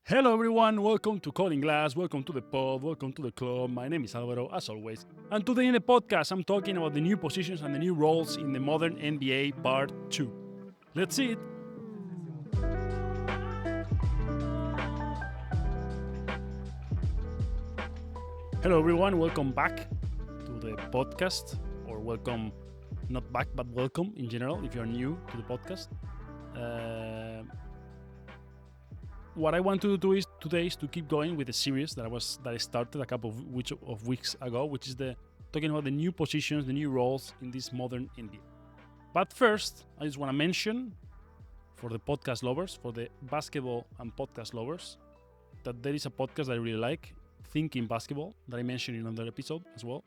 Hello everyone, welcome to Coding Glass, welcome to the pod, welcome to the club. My name is Alvaro, as always. And today in the podcast, I'm talking about the new positions and the new roles in the modern NBA Part 2. Let's see it. Hello everyone, welcome back to the podcast, or welcome, not back, but welcome in general if you're new to the podcast. What I want to do today is to keep going with the series that I started a couple of weeks ago, which is talking about the new positions, the new roles in this modern NBA. But first, I just want to mention for the podcast lovers, for the basketball and podcast lovers, that there is a podcast that I really like, Thinking Basketball, that I mentioned in another episode as well.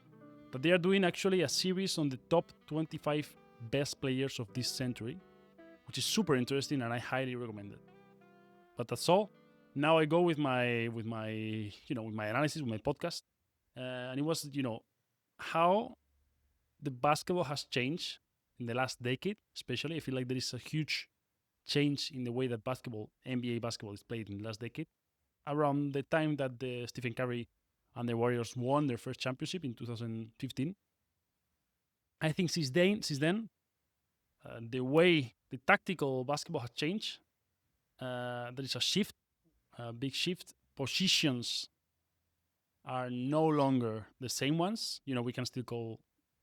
That they are doing actually a series on the top 25 best players of this century, which is super interesting and I highly recommend it. But that's all. Now I go with my analysis, with my podcast, and it was how the basketball has changed in the last decade. Especially, I feel like there is a huge change in the way that NBA basketball is played in the last decade. Around the time that the Stephen Curry and the Warriors won their first championship in 2015, I think since then, the tactical basketball has changed. There is a big shift. Positions are no longer the same ones. We can still call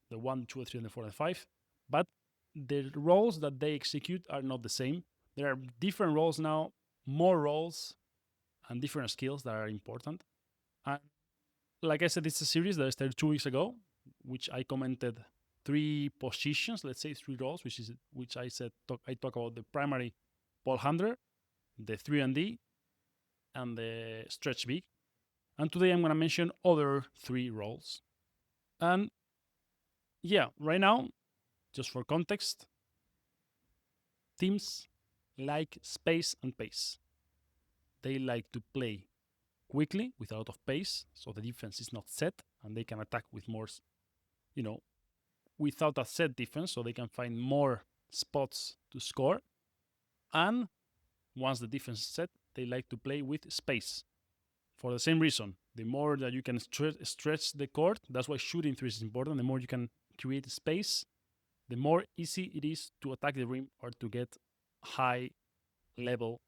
the 1, 2, 3, and the 4 and 5, but the roles that they execute are not the same. There are different roles now, more roles, and different skills that are important. And like I said, it's a series that I started 2 weeks ago, which I commented 3 positions, let's say 3 roles, which I talk about the primary ball handler, the 3-and-D, and the stretch big. And today I'm going to mention other 3 roles. And yeah, right now, just for context, teams like space and pace. They like to play quickly with a lot of pace, so the defense is not set and they can attack with more, without a set defense, so they can find more spots to score. And once the defense is set, they like to play with space. For the same reason, the more that you can stretch the court, that's why shooting threes is important. The more you can create space, the more easy it is to attack the rim or to get high level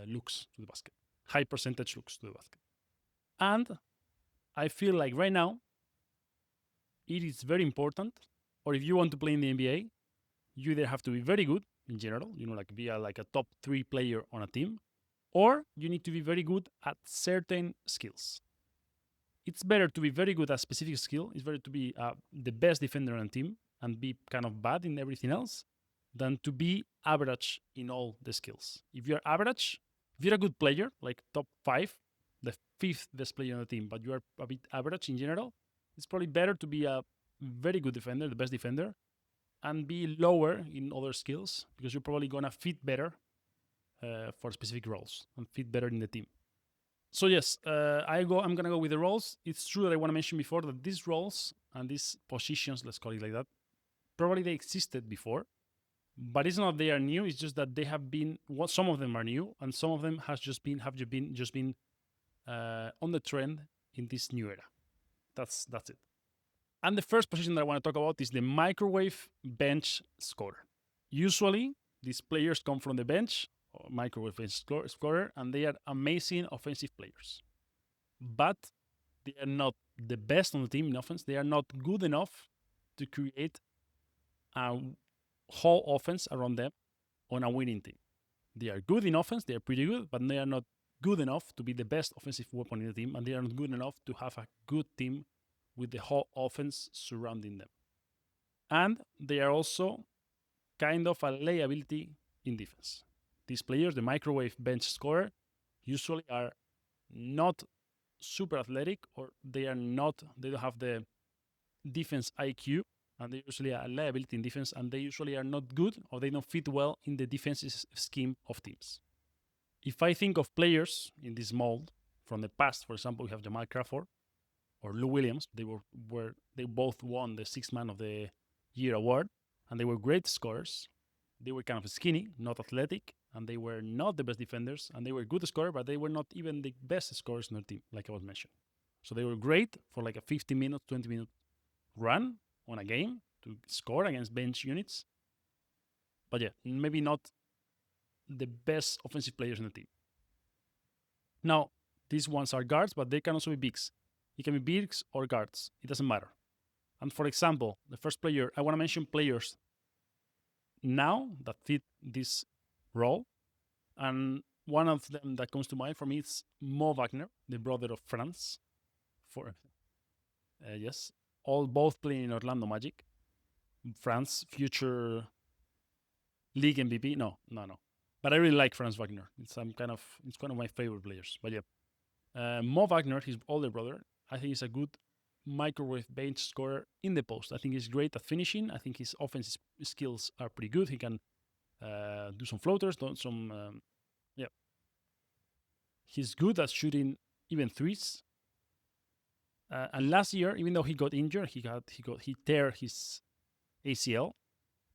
looks to the basket, high percentage looks to the basket. And I feel like right now, it is very important, or if you want to play in the NBA, you either have to be very good in general, like be like a top 3 player on a team, or you need to be very good at certain skills. It's better to be very good at a specific skill. It's better to be the best defender on a team and be kind of bad in everything else than to be average in all the skills. If you're average, if you're a good player, like top 5, the 5th best player on the team, but you are a bit average in general, it's probably better to be a very good defender, the best defender, and be lower in other skills because you're probably going to fit better for specific roles and fit better in the team. So yes, I'm gonna go with the roles. It's true that I want to mention before that these roles and these positions, let's call it like that, probably they existed before, but it's not they are new. It's just that they have been. Some of them are new, and some of them have just been on the trend in this new era. That's it. And the first position that I want to talk about is the microwave bench scorer. Usually, these players come from the bench, or microwave bench scorer, and they are amazing offensive players. But they are not the best on the team in offense. They are not good enough to create a whole offense around them on a winning team. They are good in offense. They are pretty good, but they are not good enough to be the best offensive weapon in the team, and they are not good enough to have a good team with the whole offense surrounding them. And they are also kind of a liability in defense. These players, the microwave bench scorer, usually are not super athletic, or they don't have the defense IQ, and they're usually a liability in defense, and they usually are not good, or they don't fit well in the defensive scheme of teams. If I think of players in this mold from the past, for example, we have Jamal Crawford or Lou Williams. They both won the Sixth Man of the Year award, and they were great scorers. They were kind of skinny, not athletic, and they were not the best defenders, and they were good scorers, but they were not even the best scorers in their team, like I was mentioning. So they were great for like a 15-minute, 20-minute run on a game to score against bench units. But yeah, maybe not the best offensive players in the team. Now, these ones are guards, but they can also be bigs. It can be bigs or guards. It doesn't matter. And for example, the first player, I want to mention players now that fit this role. And one of them that comes to mind for me is Mo Wagner, the brother of Franz. Yes, both playing in Orlando Magic. Franz, future league MVP. No. But I really like Franz Wagner. It's one of my favorite players. But yeah, Mo Wagner, his older brother, I think he's a good microwave bench scorer in the post. I think he's great at finishing. I think his offensive skills are pretty good. He can do some floaters, He's good at shooting even threes. And last year, even though he got injured, he tear his ACL.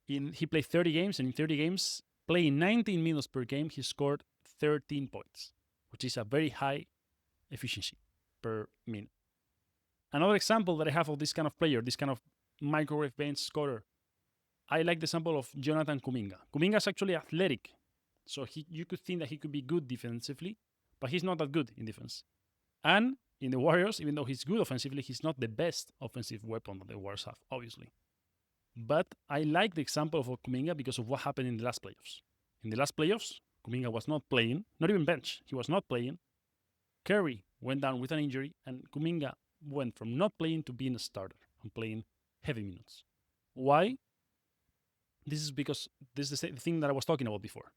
He played 30 games, and in 30 games, playing 19 minutes per game, he scored 13 points, which is a very high efficiency per minute. Another example that I have of this kind of player, this kind of microwave bench scorer, I like the example of Jonathan Kuminga. Kuminga is actually athletic, so you could think that he could be good defensively, but he's not that good in defense. And in the Warriors, even though he's good offensively, he's not the best offensive weapon that the Warriors have, obviously. But I like the example of Kuminga because of what happened in the last playoffs. In the last playoffs, Kuminga was not playing, not even bench. He was not playing. Curry went down with an injury, and Kuminga went from not playing to being a starter and playing heavy minutes. Why? This is because this is the thing that I was talking about before.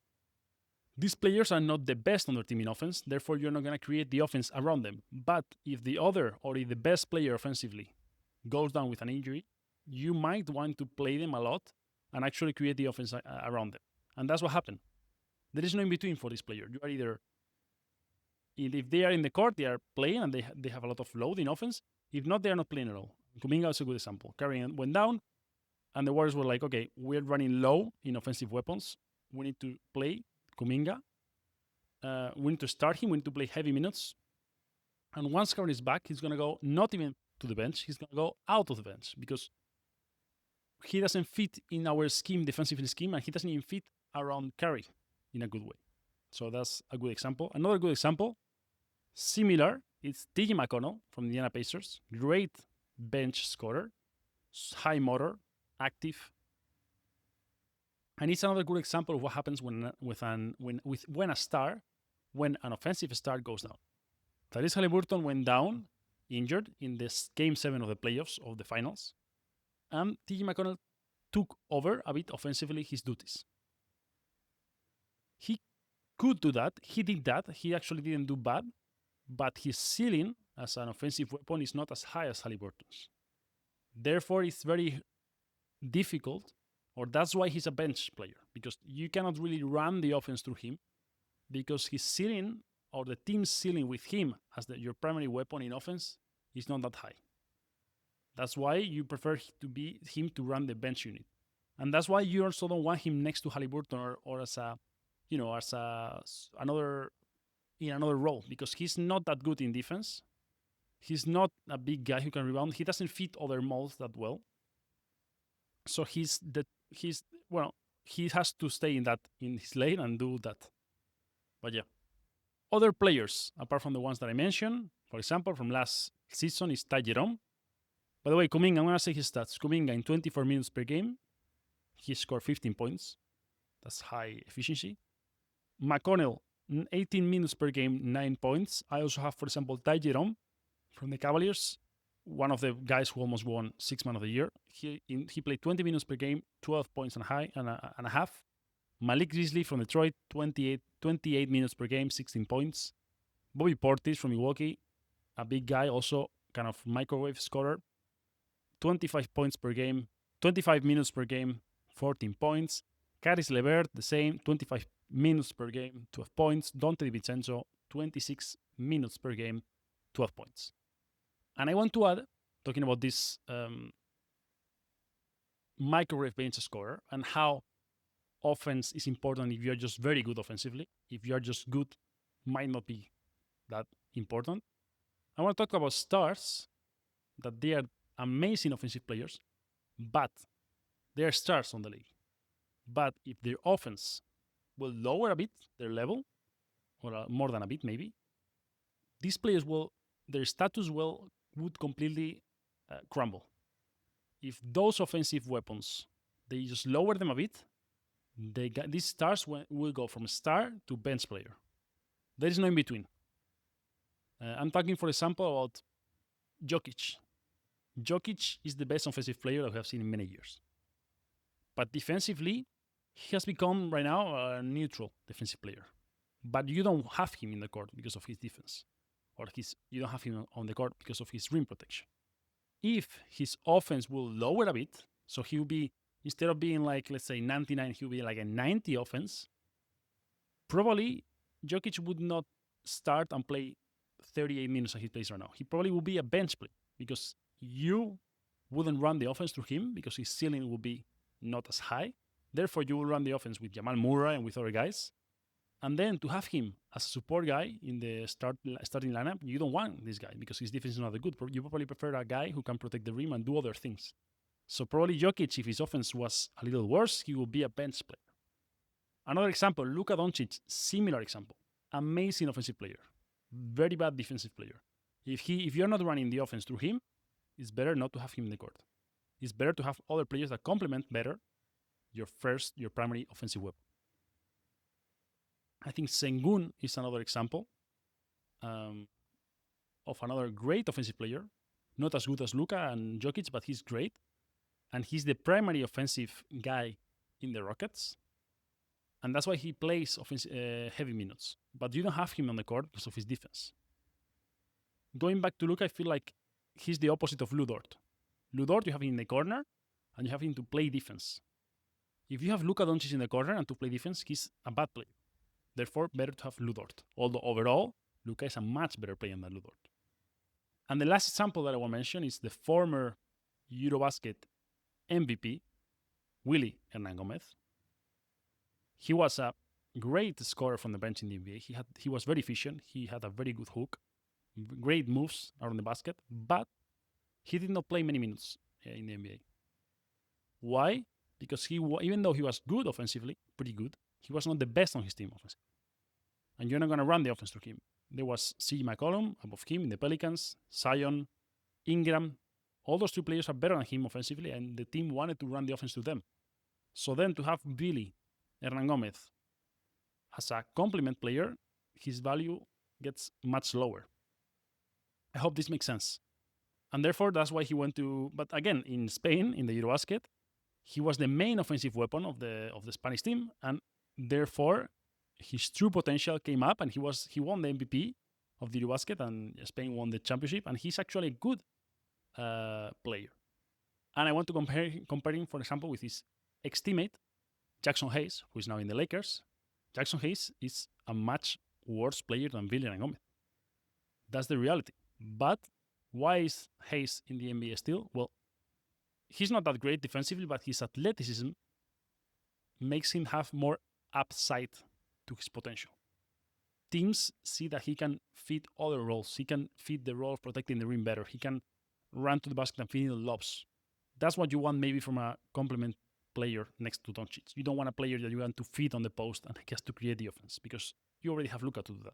These players are not the best on their team in offense, therefore you're not going to create the offense around them. But if the other or if the best player offensively goes down with an injury, you might want to play them a lot and actually create the offense around them. And that's what happened. There is no in between for this player. You are either, if they are in the court, they are playing and they have a lot of load in offense. If not, they are not playing at all. Kuminga is a good example. Curry went down, and the Warriors were like, okay, we're running low in offensive weapons. We need to play Kuminga. We need to start him. We need to play heavy minutes. And once Curry is back, he's going to go not even to the bench. He's going to go out of the bench because he doesn't fit in our scheme, defensive scheme, and he doesn't even fit around Curry in a good way. So that's a good example. Another good example, similar, it's T.J. McConnell from the Indiana Pacers. Great bench scorer, high motor, active. And it's another good example of what happens when an offensive star goes down. Tyrese Haliburton went down, injured, in this Game 7 of the playoffs of the finals. And T.J. McConnell took over a bit offensively his duties. He could do that. He did that. He actually didn't do bad. But his ceiling as an offensive weapon is not as high as Haliburton's. Therefore, it's very difficult, or that's why he's a bench player, because you cannot really run the offense through him, because his ceiling, or the team's ceiling with him as your primary weapon in offense, is not that high. That's why you prefer him to run the bench unit. And that's why you also don't want him next to Haliburton or as another role, because he's not that good in defense. He's not a big guy who can rebound. He doesn't fit other molds that well. So he has to stay in his lane and do that. But yeah. Other players, apart from the ones that I mentioned, for example, from last season is Ty Jerome. By the way, Kuminga, I'm going to say his stats. Kuminga in 24 minutes per game, he scored 15 points. That's high efficiency. McConnell, 18 minutes per game, 9 points. I also have, for example, Ty Jerome from the Cavaliers, one of the guys who almost won 6 Man of the Year. He played 20 minutes per game, 12 points and a half. Malik Beasley from Detroit, 28 minutes per game, 16 points. Bobby Portis from Milwaukee, a big guy, also kind of microwave scorer, 25 points per game, 25 minutes per game, 14 points. Caris LeVert, the same, 25 minutes per game, 12 points. Donte DiVincenzo, 26 minutes per game, 12 points. And I want to add, talking about this microwave bench scorer and how offense is important if you're just very good offensively. If you're just good, might not be that important. I want to talk about stars, that they are amazing offensive players, but they are stars on the league. But if their offense will lower a bit their level, or more than a bit maybe, these players will, their status would completely crumble. If those offensive weapons, they just lower them a bit, these stars will go from star to bench player. There is no in between. I'm talking, for example, about Jokic. Jokic is the best offensive player I have seen in many years. But defensively, he has become right now a neutral defensive player. But you don't have him in the court because of his defense, or you don't have him on the court because of his rim protection. If his offense will lower a bit, so he will be, instead of being like, let's say 99, he will be like a 90 offense, probably Jokic would not start and play 38 minutes as he plays right now. He probably will be a bench play because you wouldn't run the offense through him because his ceiling will be not as high. Therefore, you will run the offense with Jamal Murray and with other guys. And then to have him as a support guy in the starting lineup, you don't want this guy because his defense is not that good. You probably prefer a guy who can protect the rim and do other things. So probably Jokic, if his offense was a little worse, he will be a bench player. Another example, Luka Doncic, similar example. Amazing offensive player, very bad defensive player. If you're not running the offense through him, it's better not to have him in the court. It's better to have other players that complement better your primary offensive weapon. I think Sengun is another example of another great offensive player, not as good as Luka and Jokic, but he's great. And he's the primary offensive guy in the Rockets. And that's why he plays heavy minutes. But you don't have him on the court because of his defense. Going back to Luka, I feel like he's the opposite of Lu Dort. Lu Dort, you have him in the corner, and you have him to play defense. If you have Luka Doncic in the corner and to play defense, he's a bad player. Therefore, better to have Lu Dort. Although overall, Luka is a much better player than Lu Dort. And the last example that I want to mention is the former Eurobasket MVP, Willy Hernangomez. He was a great scorer from the bench in the NBA. He was very efficient. He had a very good hook, great moves around the basket, but he did not play many minutes in the NBA. Why? Because even though he was good offensively, pretty good, he was not the best on his team offensively. And you're not going to run the offense through him. There was C. McCollum above him in the Pelicans, Zion, Ingram. All those two players are better than him offensively, and the team wanted to run the offense to them. So then to have Willy Hernangomez as a complement player, his value gets much lower. I hope this makes sense. And therefore, that's why he went to... But again, in Spain, in the Eurobasket, he was the main offensive weapon of the Spanish team, and therefore his true potential came up, and he won the MVP of the Eurobasket, and Spain won the championship, and he's actually a good player. And I want to compare him, for example, with his ex-teammate, Jackson Hayes, who is now in the Lakers. Jackson Hayes is a much worse player than Willy Hernangomez. That's the reality. But why is Hayes in the NBA still? Well, he's not that great defensively, but his athleticism makes him have more upside to his potential. Teams see that he can fit other roles. He can fit the role of protecting the rim better. He can run to the basket and finish the lobs. That's what you want maybe from a complement player next to Doncic. You don't want a player that you want to feed on the post and he has to create the offense because you already have Luka to do that.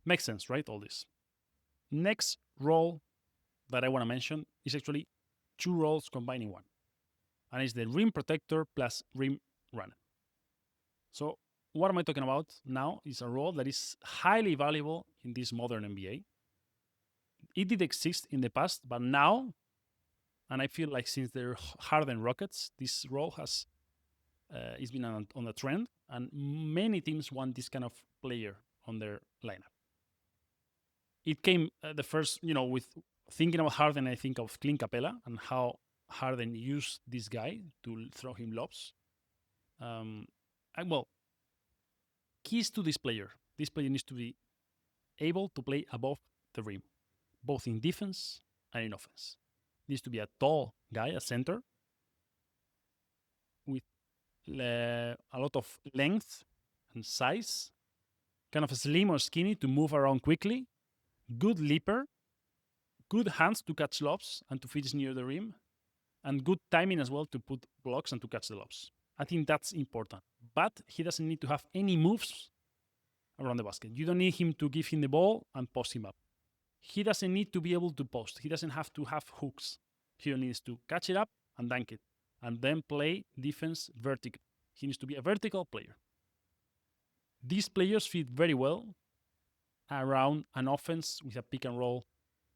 Makes sense, right? All this. Next role that I want to mention is actually two roles combined in one. And it's the rim protector plus rim runner. So what am I talking about now is a role that is highly valuable in this modern NBA. It did exist in the past, but now, and I feel like since the Harden Rockets, this role has it's been on a trend, and many teams want this kind of player on their lineup. It came the first, with thinking about Harden, I think of Clint Capella and how Harden used this guy to throw him lobs. Keys to this player. This player needs to be able to play above the rim, both in defense and in offense. Needs to be a tall guy, a center, with a lot of length and size, kind of slim or skinny to move around quickly, good leaper, good hands to catch lobs and to finish near the rim, and good timing as well to put blocks and to catch the lobs. I think that's important. But he doesn't need to have any moves around the basket. You don't need him to give him the ball and post him up. He doesn't need to be able to post. He doesn't have to have hooks. He needs to catch it up and dunk it, and then play defense vertical. He needs to be a vertical player. These players fit very well around an offense with a pick and roll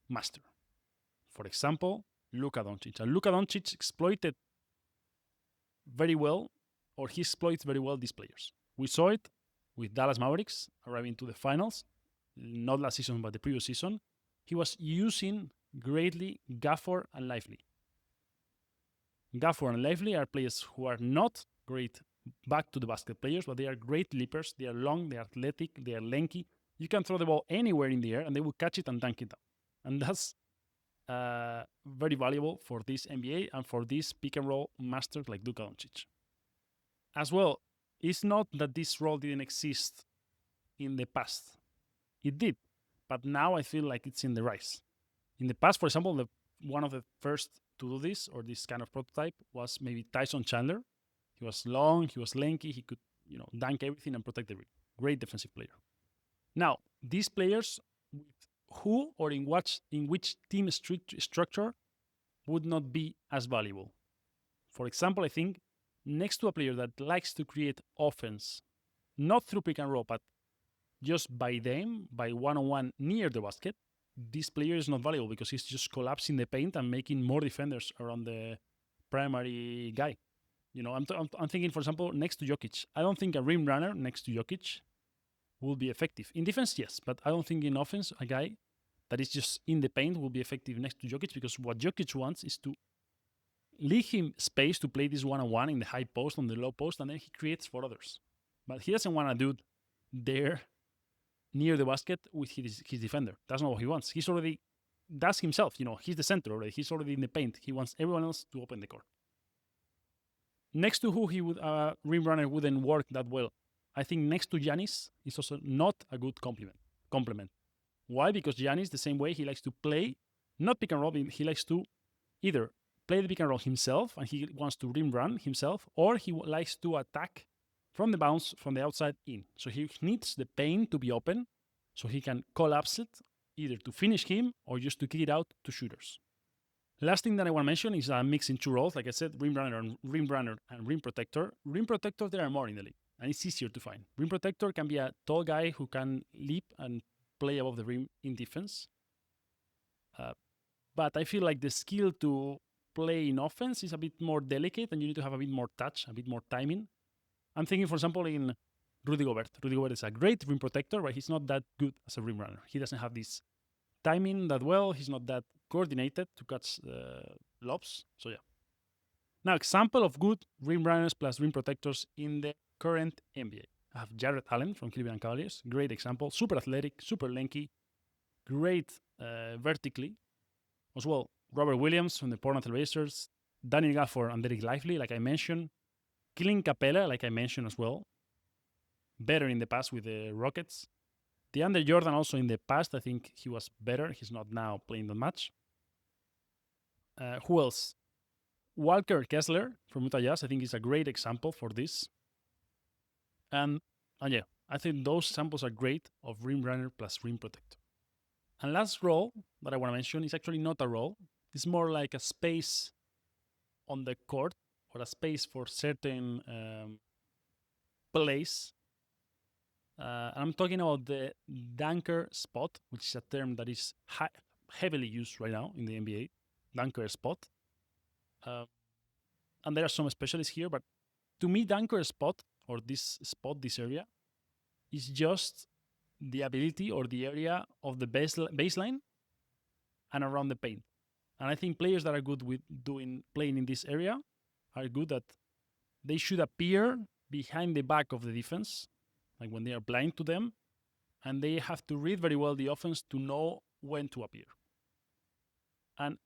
master. For example, Luka Doncic. And Luka Doncic exploited very well, or he exploits very well these players. We saw it with Dallas Mavericks arriving to the finals, not last season, but the previous season. He was using greatly Gafford and Lively. Gafford and Lively are players who are not great back to the basket players, but they are great leapers. They are long, they are athletic, they are lanky. You can throw the ball anywhere in the air and they will catch it and dunk it down. And that's very valuable for this NBA and for these pick and roll masters like Luka Doncic. As well, it's not that this role didn't exist in the past. It did, but now I feel like it's in the rise. In the past, for example, one of the first to do this or this kind of prototype was maybe Tyson Chandler. He was long, he was lanky, he could dunk everything and protect the rim. Great defensive player. Now, these players with who or in which team structure would not be as valuable. For example, I think next to a player that likes to create offense, not through pick and roll, but just by one-on-one near the basket, this player is not valuable because he's just collapsing the paint and making more defenders around the primary guy. I'm thinking, for example, next to Jokic. I don't think a rim runner next to Jokic will be effective. In defense, yes, but I don't think in offense, a guy that is just in the paint will be effective next to Jokic, because what Jokic wants is to leave him space to play this one-on-one in the high post, on the low post, and then he creates for others. But he doesn't want a dude there near the basket with his defender. That's not what he wants. That's himself. He's the center already. He's already in the paint. He wants everyone else to open the court. Next to who he would rim runner wouldn't work that well. I think next to Giannis is also not a good complement. Why? Because Giannis, the same way, he likes to play, not pick and roll, he likes to either play the pick and roll himself and he wants to rim run himself, or he likes to attack from the bounce from the outside in. So he needs the paint to be open so he can collapse it either to finish him or just to kick it out to shooters. Last thing that I want to mention is mixing two roles. Like I said, rim runner and rim protector. Rim protector, there are more in the league, and it's easier to find. Rim protector can be a tall guy who can leap and play above the rim in defense. But I feel like the skill to play in offense is a bit more delicate, and you need to have a bit more touch, a bit more timing. I'm thinking, for example, in Rudy Gobert. Rudy Gobert is a great rim protector, but he's not that good as a rim runner. He doesn't have this timing that well. He's not that coordinated to catch lobs. So yeah. Now, example of good rim runners plus rim protectors in the current NBA. I have Jarrett Allen from Cleveland Cavaliers. Great example. Super athletic, super lanky, great vertically. As well, Robert Williams from the Portland Trail Blazers, Daniel Gafford and Dereck Lively, like I mentioned. Clint Capella, like I mentioned as well. Better in the past with the Rockets. DeAndre Jordan also in the past, I think he was better. He's not now playing that much. Who else? Walker Kessler from Utah Jazz, I think is a great example for this. And yeah, I think those samples are great of rim runner plus rim protector. And last role that I want to mention is actually not a role. It's more like a space on the court or a space for certain place. I'm talking about the dunker spot, which is a term that is heavily used right now in the NBA. Dunker spot. And there are some specialists here, but to me, dunker spot, or this area, is just the ability or the area of the baseline and around the paint. And I think players that are good with playing in this area are good that they should appear behind the back of the defense, like when they are blind to them, and they have to read very well the offense to know when to appear. And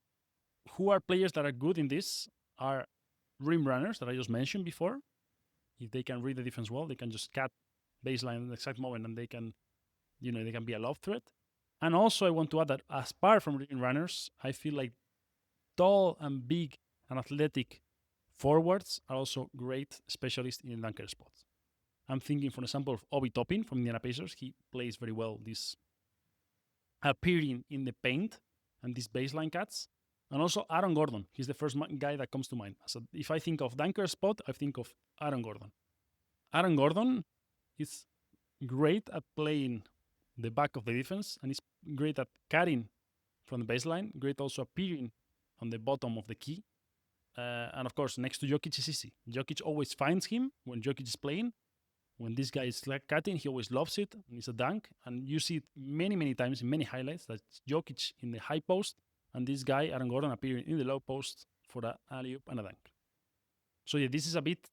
who are players that are good in this are rim runners that I just mentioned before, if they can read the defense well, they can just cut baseline at the exact moment, and they can be a lob threat. And also, I want to add that apart from reading runners, I feel like tall and big and athletic forwards are also great specialists in the dunker spots. I'm thinking, for example, of Obi Toppin from Indiana Pacers. He plays very well this appearing in the paint and these baseline cuts. And also Aaron Gordon. He's the first guy that comes to mind. So if I think of dunker spot, I think of Aaron Gordon. Aaron Gordon is great at playing the back of the defense, and he's great at cutting from the baseline, great also appearing on the bottom of the key. And of course, next to Jokic is easy. Jokic always finds him when Jokic is playing. When this guy is cutting, he always loves it, and it's a dunk. And you see it many, many times in many highlights that Jokic in the high post, and this guy, Aaron Gordon, appearing in the low post for an alley-oop and a dunk. So yeah, this is a bit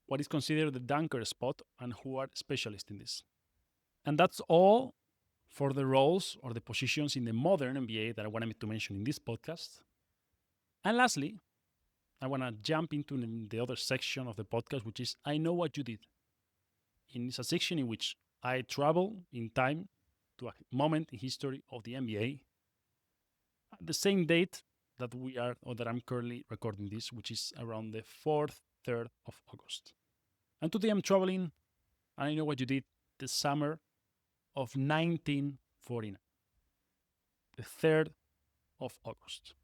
what is considered the dunker spot and who are specialists in this. And that's all for the roles or the positions in the modern NBA that I wanted to mention in this podcast. And lastly, I want to jump into the other section of the podcast, which is I Know What You Did. It's a section in which I travel in time to a moment in history of the NBA at the same date that I'm currently recording this, which is around the 4th, 3rd of August. And today I'm traveling, and I know what you did the summer of 1949. The 3rd of August.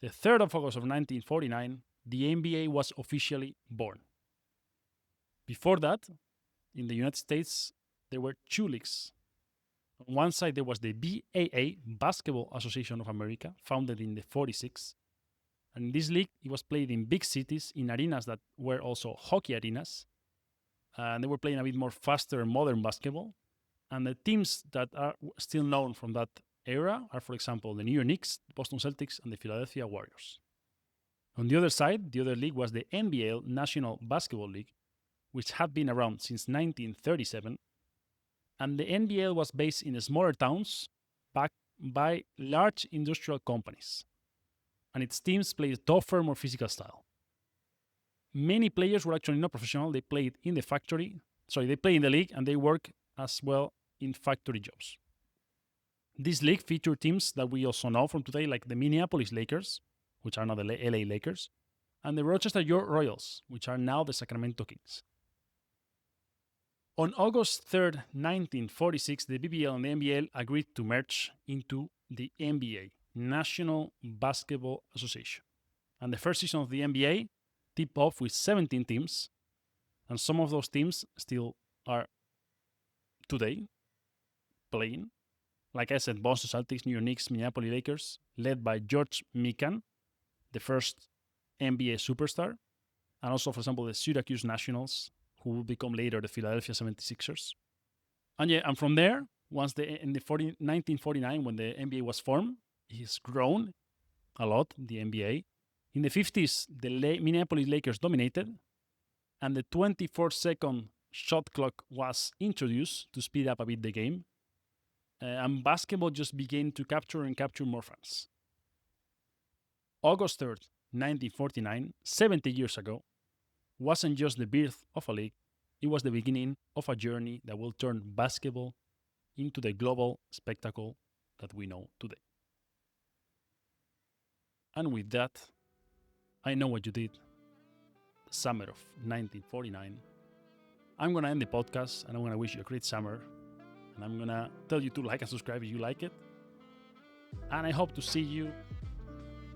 The 3rd of August of 1949, the NBA was officially born. Before that, in the United States, there were two leagues. On one side, there was the BAA, Basketball Association of America, founded in the 46. And in this league, it was played in big cities, in arenas that were also hockey arenas. And they were playing a bit more faster, modern basketball. And the teams that are still known from that era are, for example, the New York Knicks, the Boston Celtics, and the Philadelphia Warriors. On the other side, the other league was the NBL, National Basketball League, which had been around since 1937. And the NBL was based in smaller towns backed by large industrial companies. And its teams played tougher, more physical style. Many players were actually not professional. They played in the factory. They play in the league, and they work as well in factory jobs. This league featured teams that we also know from today, like the Minneapolis Lakers, which are now the LA Lakers, and the Rochester York Royals, which are now the Sacramento Kings. On August 3rd, 1946, the BBL and the NBL agreed to merge into the NBA, National Basketball Association. And the first season of the NBA tipped off with 17 teams, and some of those teams still are today playing. Like I said, Boston Celtics, New York Knicks, Minneapolis Lakers, led by George Mikan, the first NBA superstar, and also, for example, the Syracuse Nationals, who will become later the Philadelphia 76ers. And from there, in 1949, when the NBA was formed, it's grown a lot, the NBA. In the 50s, the Minneapolis Lakers dominated, and the 24-second shot clock was introduced to speed up a bit the game. And basketball just began to capture more fans. August 3rd, 1949, 70 years ago, wasn't just the birth of a league, it was the beginning of a journey that will turn basketball into the global spectacle that we know today. And with that, I know what you did the summer of 1949. I'm going to end the podcast, and I'm going to wish you a great summer. And I'm going to tell you to like and subscribe if you like it. And I hope to see you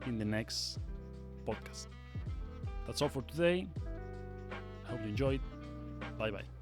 in the next podcast. That's all for today. I hope you enjoyed. Bye-bye.